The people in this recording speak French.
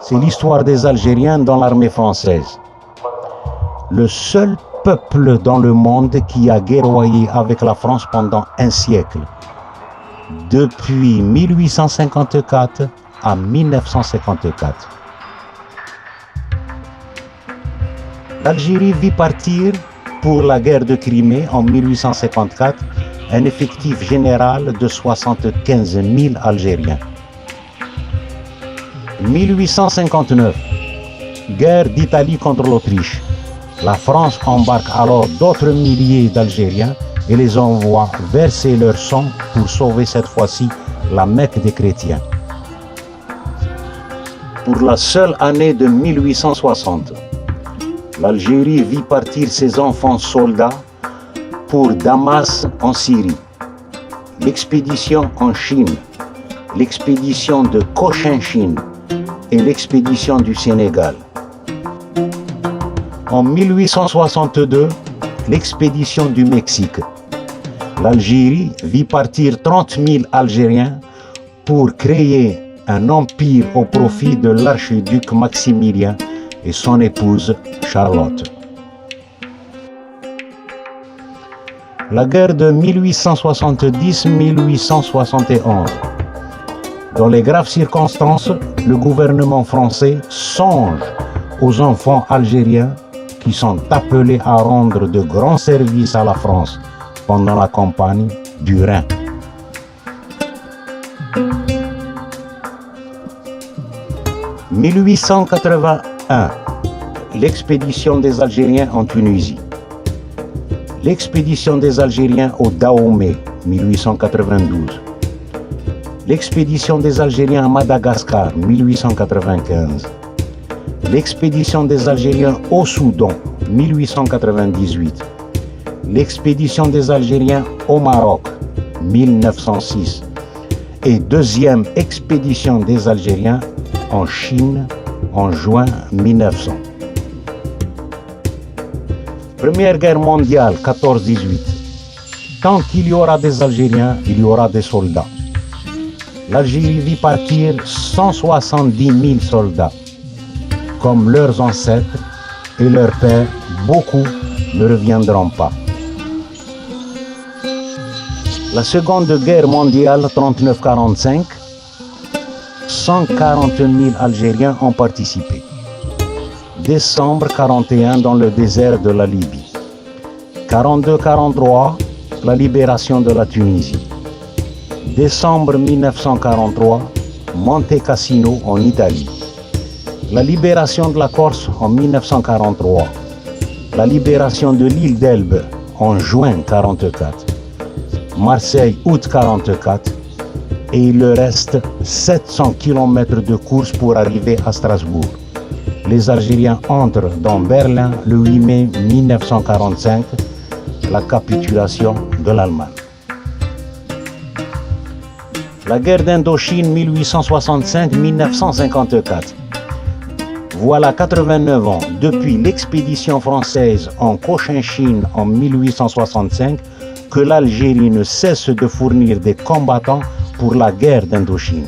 c'est l'histoire des Algériens dans l'armée française. Le seul peuple dans le monde qui a guerroyé avec la France pendant un siècle, depuis 1854 à 1954. L'Algérie vit partir pour la guerre de Crimée en 1854 un effectif général de 75 000 Algériens. 1859, guerre d'Italie contre l'Autriche. La France embarque alors d'autres milliers d'Algériens et les envoie verser leur sang pour sauver cette fois-ci la Mecque des chrétiens. Pour la seule année de 1860, l'Algérie vit partir ses enfants soldats pour Damas en Syrie, l'expédition en Chine, l'expédition de Cochinchine et l'expédition du Sénégal. En 1862, l'expédition du Mexique. L'Algérie vit partir 30 000 Algériens pour créer un empire au profit de l'archiduc Maximilien et son épouse Charlotte. La guerre de 1870-1871. Dans les graves circonstances, le gouvernement français songe aux enfants algériens qui sont appelés à rendre de grands services à la France pendant la campagne du Rhin. « 1881, l'expédition des Algériens en Tunisie. L'expédition des Algériens au Dahomey, 1892. L'expédition des Algériens à Madagascar, 1895. L'expédition des Algériens au Soudan, 1898. L'expédition des Algériens au Maroc, 1906. Et deuxième expédition des Algériens en Chine, en juin 1900. Première guerre mondiale, 14-18. Tant qu'il y aura des Algériens, il y aura des soldats. L'Algérie vit partir 170 000 soldats. Comme leurs ancêtres et leurs pères, beaucoup ne reviendront pas. La Seconde Guerre mondiale, 39-45, 140 000 Algériens ont participé. Décembre 41 dans le désert de la Libye. 42-43, la libération de la Tunisie. Décembre 1943, Monte Cassino en Italie. La libération de la Corse en 1943. La libération de l'île d'Elbe en juin 1944. Marseille, août 1944. Et il leur reste 700 km de course pour arriver à Strasbourg. Les Algériens entrent dans Berlin le 8 mai 1945, la capitulation de l'Allemagne. La guerre d'Indochine 1865-1954. Voilà 89 ans depuis l'expédition française en Cochinchine en 1865 que l'Algérie ne cesse de fournir des combattants pour la guerre d'Indochine.